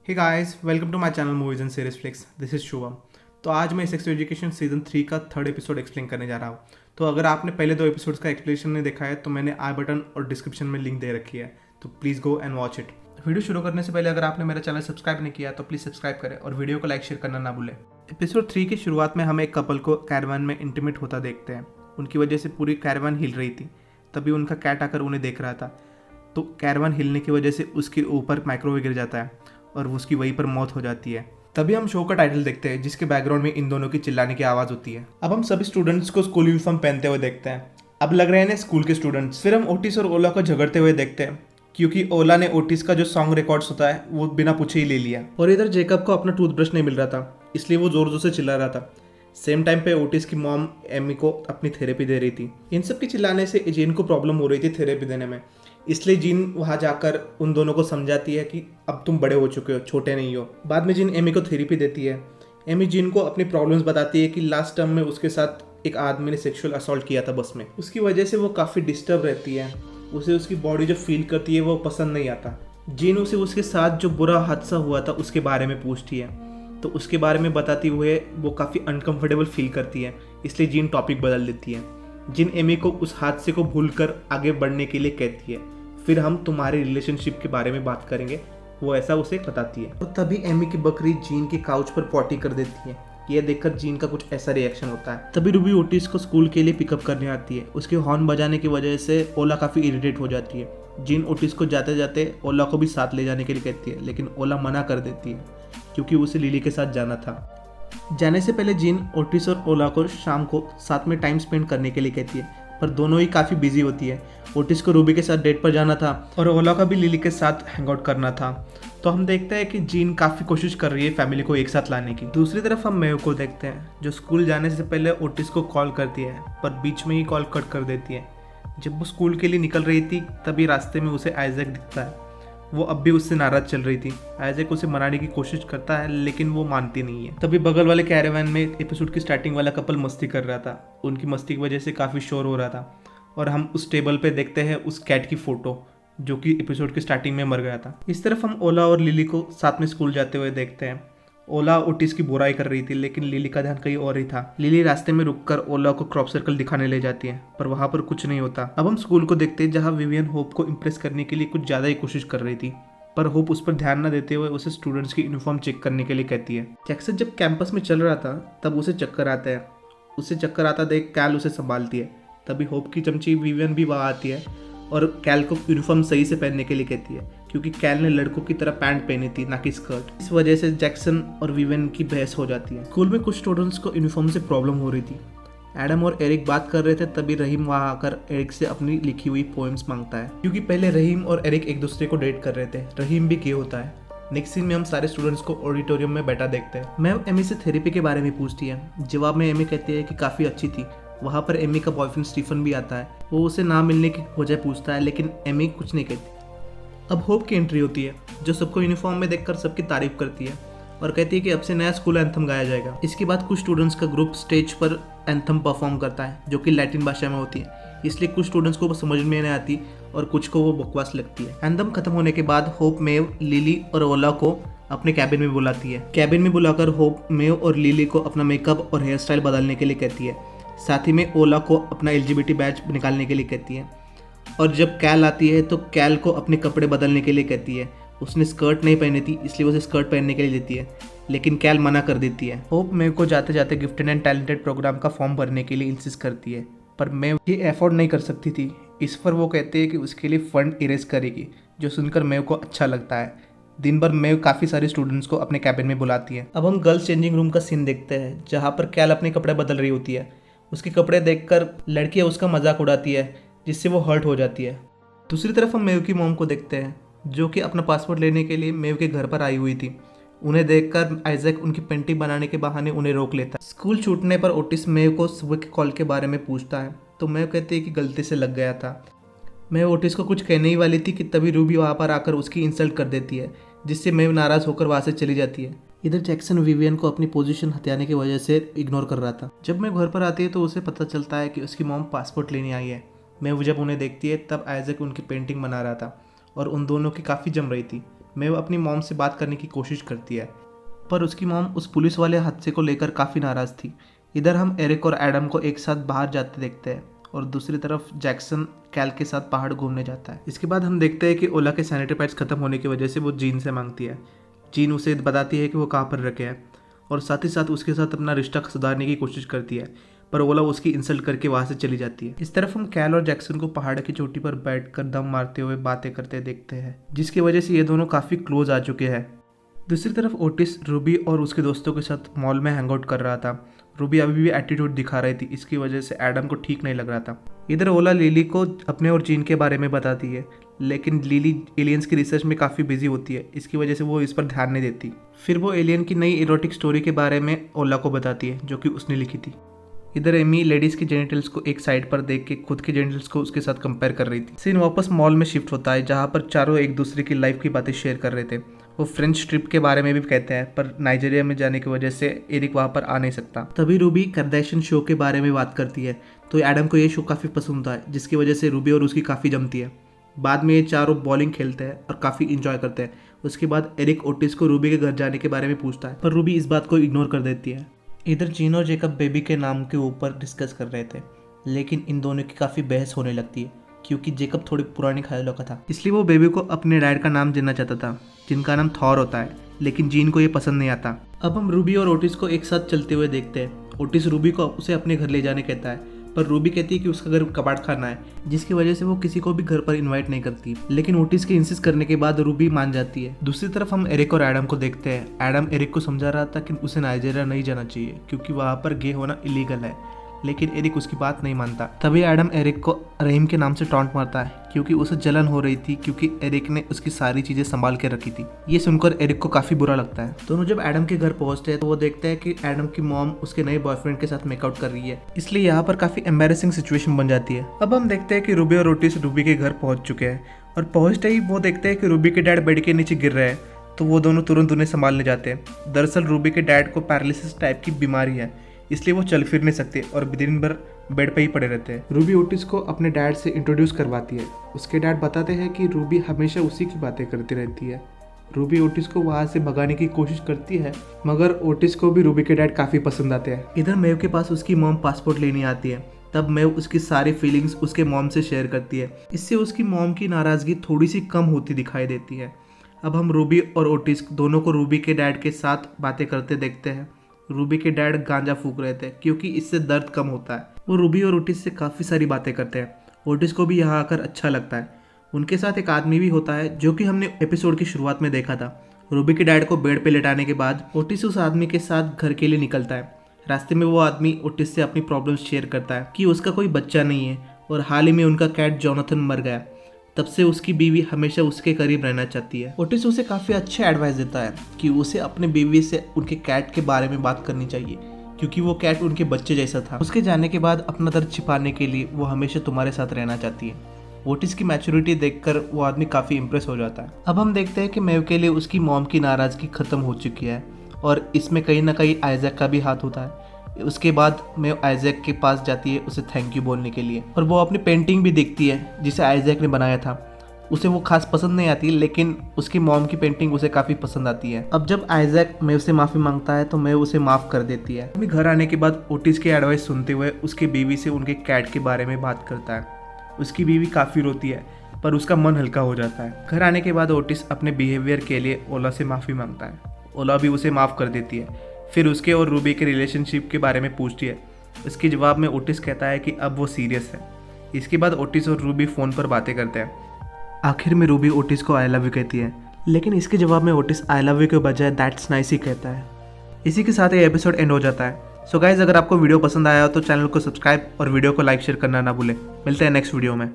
Hey guys, welcome to my channel movies and series flicks. This is Shubham. तो आज मैं sex education season 3 का third episode explain करने जा रहा हूँ। तो अगर आपने पहले 2 एपिसोड्स का एक्सप्लेनेशन नहीं देखा है तो मैंने आई बटन और डिस्क्रिप्शन में लिंक दे रखी है, तो please go and watch it. Video शुरू करने से पहले अगर आपने मेरा चैनल सब्सक्राइब नहीं किया तो प्लीज़ सब्सक्राइब करें और वीडियो को लाइक शेयर करना ना भूलें। एपिसोड 3 की शुरुआत में हम एक कपल को कैरवान में इंटीमेट होता देखते हैं। उनकी वजह से पूरी कैरवान हिल रही थी। तभी उनका कैट आकर उन्हें देख रहा था। तो कैरवान हिलने की वजह से उसके ऊपर माइक्रोवेव गिर जाता है और उसकी वहीं पर मौत हो जाती है। तभी हम शो का टाइटल देखते हैं जिसके बैकग्राउंड में इन दोनों की चिल्लाने की आवाज़ होती है। अब हम सभी स्टूडेंट्स को स्कूल यूनिफॉर्म पहनते हुए देखते हैं। अब लग रहे हैं ना स्कूल के स्टूडेंट्स। फिर हम ओटिस और ओला को झगड़ते हुए देखते हैं क्योंकि ओला ने ओटिस का जो सॉन्ग रिकॉर्ड्स होता है वो बिना पूछे ही ले लिया। और इधर जेकब को अपना टूथब्रश नहीं मिल रहा था, इसलिए वो जोर जोर से चिल्ला रहा था। सेम टाइम पे ओटिस की मॉम एमी को अपनी थेरेपी दे रही थी। इन सब के चिल्लाने से जीन को प्रॉब्लम हो रही थी थेरेपी देने में, इसलिए जीन वहाँ जाकर उन दोनों को समझाती है कि अब तुम बड़े हो चुके हो, छोटे नहीं हो। बाद में जीन एमी को थेरेपी देती है। एमी जीन को अपनी प्रॉब्लम्स बताती है कि लास्ट टर्म में उसके साथ एक आदमी ने सेक्सुअल असॉल्ट किया था बस में। उसकी वजह से वो काफ़ी डिस्टर्ब रहती है। उसे उसकी बॉडी जो फील करती है वो पसंद नहीं आता। जीन उसे उसके साथ जो बुरा हादसा हुआ था उसके बारे में पूछती है, तो उसके बारे में बताते हुए वो काफ़ी अनकंफर्टेबल फील करती है, इसलिए जीन टॉपिक बदल देती है। जीन एमी को उस हादसे को भूलकर आगे बढ़ने के लिए कहती है। फिर हम तुम्हारे रिलेशनशिप के बारे में बात करेंगे, वो ऐसा उसे बताती है। और तभी एमी की बकरी जीन के काउच पर पॉटी कर देती है। यह देखकर जीन का कुछ ऐसा रिएक्शन होता है। तभी रूबी ओटिस को स्कूल के लिए पिकअप करने आती है। उसके हॉर्न बजाने की वजह से ओला काफ़ी इरिटेट हो जाती है। जीन ओटिस को जाते जाते ओला को भी साथ ले जाने के लिए कहती है, लेकिन ओला मना कर देती है क्योंकि उसे लिली के साथ जाना था। जाने से पहले जीन ओटिस और ओला को शाम को साथ में टाइम स्पेंड करने के लिए कहती है, पर दोनों ही काफ़ी बिजी होती है। ओटिस को रूबी के साथ डेट पर जाना था और ओला का भी लिली के साथ हैंग आउट करना था। तो हम देखते हैं कि जीन काफ़ी कोशिश कर रही है फैमिली को एक साथ लाने की। दूसरी तरफ हम मेव को देखते हैं जो स्कूल जाने से पहले ओटिस को कॉल करती है, पर बीच में ही कॉल कट कर देती है। जब वो स्कूल के लिए निकल रही थी तभी रास्ते में उसे आइजैक दिखता है। वो अब भी उससे नाराज चल रही थी। आइजैक उसे मनाने की कोशिश करता है लेकिन वो मानती नहीं है। तभी बगल वाले कैरावान में एपिसोड की स्टार्टिंग वाला कपल मस्ती कर रहा था। उनकी मस्ती की वजह से काफ़ी शोर हो रहा था और हम उस टेबल पे देखते हैं उस कैट की फ़ोटो जो कि एपिसोड की स्टार्टिंग में मर गया था। इस तरफ हम ओला और लिली को साथ में स्कूल जाते हुए देखते हैं। ओला ओटिस की बुराई कर रही थी लेकिन लिली का ध्यान कहीं और ही था। लिली रास्ते में रुककर ओला को क्रॉप सर्कल दिखाने ले जाती है, पर वहां पर कुछ नहीं होता। अब हम स्कूल को देखते हैं जहां विवियन होप को इम्प्रेस करने के लिए कुछ ज़्यादा ही कोशिश कर रही थी, पर होप उस पर ध्यान न देते हुए उसे स्टूडेंट्स की यूनिफॉर्म चेक करने के लिए कहती है। जैक्सन जब कैंपस में चल रहा था तब उसे चक्कर आता है। उसे चक्कर आता देख कैल उसे संभालती है। तभी होप की चमची विवियन भी वहाँ आती है और कैल को यूनिफॉर्म सही से पहनने के लिए कहती है क्योंकि कैल ने लड़कों की तरह पैंट पहनी थी ना कि स्कर्ट। इस वजह से जैक्सन और विवियन की बहस हो जाती है। स्कूल में कुछ स्टूडेंट्स को यूनिफॉर्म से प्रॉब्लम हो रही थी। एडम और एरिक बात कर रहे थे तभी रहीम वहाँ आकर एरिक से अपनी लिखी हुई पोएम्स मांगता है क्योंकि पहले रहीम और एरिक एक दूसरे को डेट कर रहे थे। रहीम भी गे होता है। नेक्स्ट सीन में हम सारे स्टूडेंट्स को ऑडिटोरियम में बैठा देखते हैं। मैम एमी से थेरेपी के बारे में पूछती है। जवाब में एमी कहती है कि काफ़ी अच्छी थी। वहाँ पर एमी का बॉयफ्रेंड स्टीफन भी आता है। वो उसे ना मिलने की वजह पूछता है लेकिन एमी कुछ नहीं कहती। अब होप की एंट्री होती है जो सबको यूनिफॉर्म में देखकर सबकी तारीफ करती है और कहती है कि अब से नया स्कूल एंथम गाया जाएगा। इसके बाद कुछ स्टूडेंट्स का ग्रुप स्टेज पर एंथम परफॉर्म करता है जो कि लैटिन भाषा में होती है, इसलिए कुछ स्टूडेंट्स को वो समझ में नहीं आती और कुछ को वो बकवास लगती है। एंथम खत्म होने के बाद होप मेव, लिली और ओला को अपने कैबिन में बुलाती है। कैबिन में बुलाकर होप मेव और लिली को अपना मेकअप और हेयर स्टाइल बदलने के लिए कहती है। साथ ही में ओला को अपना LGBT बैच निकालने के लिए कहती है। और जब कैल आती है तो कैल को अपने कपड़े बदलने के लिए कहती है। उसने स्कर्ट नहीं पहनी थी इसलिए उसे स्कर्ट पहनने के लिए देती है, लेकिन कैल मना कर देती है। होप मेव को जाते जाते गिफ्टेड एंड टैलेंटेड प्रोग्राम का फॉर्म भरने के लिए इंसिस्ट करती है, पर मेव ये एफोर्ड नहीं कर सकती थी। इस पर वो कहते हैं कि उसके लिए फंड इरेज करेगी, जो सुनकर मेव को अच्छा लगता है। दिन भर मेव काफ़ी सारे स्टूडेंट्स को अपने कैबिन में बुलाती है। अब हम गर्ल्स चेंजिंग रूम का सीन देखते हैं जहाँ पर कैल अपने कपड़े बदल रही होती है। उसके कपड़े देखकर लड़कियाँ उसका मजाक उड़ाती है जिससे वो हर्ट हो जाती है। दूसरी तरफ हम मेव की मॉम को देखते हैं जो कि अपना पासपोर्ट लेने के लिए मेव के घर पर आई हुई थी। उन्हें देखकर आइजैक उनकी पेंटिंग बनाने के बहाने उन्हें रोक लेता है। स्कूल छूटने पर ओटिस मेव को सुबह के कॉल के बारे में पूछता है तो मेव कहती है कि गलती से लग गया था। मेव ओटिस को कुछ कहने ही वाली थी कि तभी रूबी वहाँ पर आकर उसकी इंसल्ट कर देती है, जिससे मेव नाराज़ होकर वहाँ से चली जाती है। इधर जैक्सन विवियन को अपनी पोजीशन हथियाने की वजह से इग्नोर कर रहा था। जब मेव घर पर आती है तो उसे पता चलता है कि उसकी मॉम पासपोर्ट लेने आई है। मेव जब उन्हें देखती है तब आइजैक उनकी पेंटिंग बना रहा था और उन दोनों की काफ़ी जम रही थी। मेव अपनी मॉम से बात करने की कोशिश करती है, पर उसकी मॉम उस पुलिस वाले हादसे को लेकर काफ़ी नाराज़ थी। इधर हम एरिक और एडम को एक साथ बाहर जाते देखते हैं और दूसरी तरफ जैक्सन कैल के साथ पहाड़ घूमने जाता है। इसके बाद हम देखते हैं कि ओला के सैनिटरी पैड्स खत्म होने की वजह से वो जीन से मांगती है। जीन उसे बताती है कि वो कहाँ पर रखे हैं और साथ ही साथ उसके साथ अपना रिश्ता सुधारने की कोशिश करती है, पर ओला उसकी इंसल्ट करके वहाँ से चली जाती है। इस तरफ हम कैल और जैक्सन को पहाड़ की चोटी पर बैठकर दम मारते हुए बातें करते देखते हैं, जिसकी वजह से ये दोनों काफ़ी क्लोज आ चुके हैं। दूसरी तरफ ओटिस रूबी और उसके दोस्तों के साथ मॉल में हैंग आउट कर रहा था। रूबी अभी भी एटीट्यूड दिखा रही थी, इसकी वजह से एडम को ठीक नहीं लग रहा था। इधर ओला लिली को अपने और जीन के बारे में बताती है, लेकिन लिली एलियंस की रिसर्च में काफ़ी बिजी होती है, इसकी वजह से वो इस पर ध्यान नहीं देती। फिर वो एलियन की नई इरोटिक स्टोरी के बारे में ओला को बताती है, जो कि उसने लिखी थी। इधर एमी लेडीज़ के जेनिटल्स को एक साइड पर देख के खुद के जेनिटल्स को उसके साथ कंपेयर कर रही थी। सीन वापस मॉल में शिफ्ट होता है, जहाँ पर चारों एक दूसरे की लाइफ की बातें शेयर कर रहे थे। वो फ्रेंच ट्रिप के बारे में भी कहते हैं, पर नाइजीरिया में जाने की वजह से एरिक वहाँ पर आ नहीं सकता। तभी रूबी करदैशियन शो के बारे में बात करती है, तो एडम को ये शो काफ़ी पसंद है, जिसकी वजह से रूबी और उसकी काफ़ी जमती है। बाद में ये चारों बॉलिंग खेलते हैं और काफ़ी इंजॉय करते हैं। उसके बाद एरिक ओटिस को रूबी के घर जाने के बारे में पूछता है, पर रूबी इस बात को इग्नोर कर देती है। इधर जीन और जेकब बेबी के नाम के ऊपर डिस्कस कर रहे थे, लेकिन इन दोनों की काफ़ी बहस होने लगती है, क्योंकि जेकब थोड़ी पुरानी ख्यालों का था, इसलिए वो बेबी को अपने डैड का नाम देना चाहता था, जिनका नाम थॉर होता है, लेकिन जीन को ये पसंद नहीं आता। अब हम रूबी और ओटिस को एक साथ चलते हुए देखते हैं। ओटिस रूबी को उसे अपने घर ले जाने कहता है, पर रूबी कहती है कि उसका घर कबाड़ खाना है, जिसकी वजह से वो किसी को भी घर पर इनवाइट नहीं करती। लेकिन ओटिस के इंसिस्ट करने के बाद रूबी मान जाती है। दूसरी तरफ हम एरिक और एडम को देखते हैं। एडम एरिक को समझा रहा था कि उसे नाइजीरिया नहीं जाना चाहिए, क्योंकि वहाँ पर गे होना इलीगल है, लेकिन एरिक उसकी बात नहीं मानता। तभी एडम एरिक को रहीम के नाम से टॉन्ट मारता है, क्योंकि उसे जलन हो रही थी, क्योंकि एरिक ने उसकी सारी चीजें संभाल के रखी थी। ये सुनकर एरिक को काफी बुरा लगता है। दोनों जब एडम के घर पहुंचते हैं तो वो देखते हैं कि एडम की मॉम उसके नए बॉयफ्रेंड के साथ मेकआउट कर रही है, इसलिए यहाँ पर काफी एम्बैरेसिंग सिचुएशन बन जाती है। अब हम देखते हैं कि रूबी और ओटिस रूबी के घर पहुंच चुके हैं, और पहुंचते ही वो देखते हैं कि रूबी के डैड बेड के नीचे गिर रहे हैं, तो वो दोनों तुरंत उन्हें संभालने जाते हैं। दरअसल रूबी के डैड को पैरालिसिस टाइप की बीमारी है, इसलिए वो चल फिर नहीं सकते और दिन भर बेड पे ही पड़े रहते हैं। रूबी ओटिस को अपने डैड से इंट्रोड्यूस करवाती है। उसके डैड बताते हैं कि रूबी हमेशा उसी की बातें करती रहती है। रूबी ओटिस को वहाँ से भगाने की कोशिश करती है, मगर ओटिस को भी रूबी के डैड काफ़ी पसंद आते हैं। इधर मेव के पास उसकी मॉम पासपोर्ट लेने आती है, तब मेव उसकी सारी फीलिंग्स उसके मॉम से शेयर करती है। इससे उसकी मॉम की नाराज़गी थोड़ी सी कम होती दिखाई देती है। अब हम रूबी और ओटिस दोनों को रूबी के डैड के साथ बातें करते देखते हैं। रूबी के डैड गांजा फूक रहे थे, क्योंकि इससे दर्द कम होता है। वो रूबी और ओटिस से काफ़ी सारी बातें करते हैं। ओटिस को भी यहाँ आकर अच्छा लगता है। उनके साथ एक आदमी भी होता है, जो कि हमने एपिसोड की शुरुआत में देखा था। रूबी के डैड को बेड पे लेटाने के बाद ओटिस उस आदमी के साथ घर के लिए निकलता है। रास्ते में वो आदमी ओटिस से अपनी प्रॉब्लम्स शेयर करता है कि उसका कोई बच्चा नहीं है और हाल ही में उनका कैट जोनाथन मर गया। तब से उसकी बीवी हमेशा उसके करीब रहना चाहती है। ओटिस उसे काफ़ी अच्छे एडवाइस देता है कि उसे अपने बीवी से उनके कैट के बारे में बात करनी चाहिए, क्योंकि वो कैट उनके बच्चे जैसा था। उसके जाने के बाद अपना दर्द छिपाने के लिए वो हमेशा तुम्हारे साथ रहना चाहती है। ओटिस की मैच्योरिटी देखकर वो आदमी काफ़ी इंप्रेस हो जाता है। अब हम देखते हैं कि मेव के लिए उसकी मॉम की नाराज़गी खत्म हो चुकी है, और इसमें कहीं ना कहीं आइजैक का भी हाथ होता है। उसके बाद मेव आइजैक के पास जाती है उसे थैंक यू बोलने के लिए, और वो अपनी पेंटिंग भी देखती है जिसे आइजैक ने बनाया था। उसे वो खास पसंद नहीं आती, लेकिन उसकी मॉम की पेंटिंग उसे काफ़ी पसंद आती है। अब जब आइजैक मेव से माफ़ी मांगता है तो मेव उसे माफ़ कर देती है। अभी घर आने के बाद ओटिस की एडवाइस सुनते हुए उसकी बीवी से उनके कैट के बारे में बात करता है। उसकी बीवी काफ़ी रोती है, पर उसका मन हल्का हो जाता है। घर आने के बाद ओटिस अपने बिहेवियर के लिए ओला से माफ़ी मांगता है। ओला भी उसे माफ़ कर देती है। फिर उसके और रूबी के रिलेशनशिप के बारे में पूछती है। इसके जवाब में ओटिस कहता है कि अब वो सीरियस है। इसके बाद ओटिस और रूबी फ़ोन पर बातें करते हैं। आखिर में रूबी ओटिस को आई लव यू कहती है, लेकिन इसके जवाब में ओटिस आई लव यू के बजाय दैट्स नाइस ही कहता है। इसी के साथ ये एपिसोड एंड हो जाता है। सो गाइज, अगर आपको वीडियो पसंद आया हो तो चैनल को सब्सक्राइब और वीडियो को लाइक शेयर करना ना भूलें। मिलते हैं नेक्स्ट वीडियो में।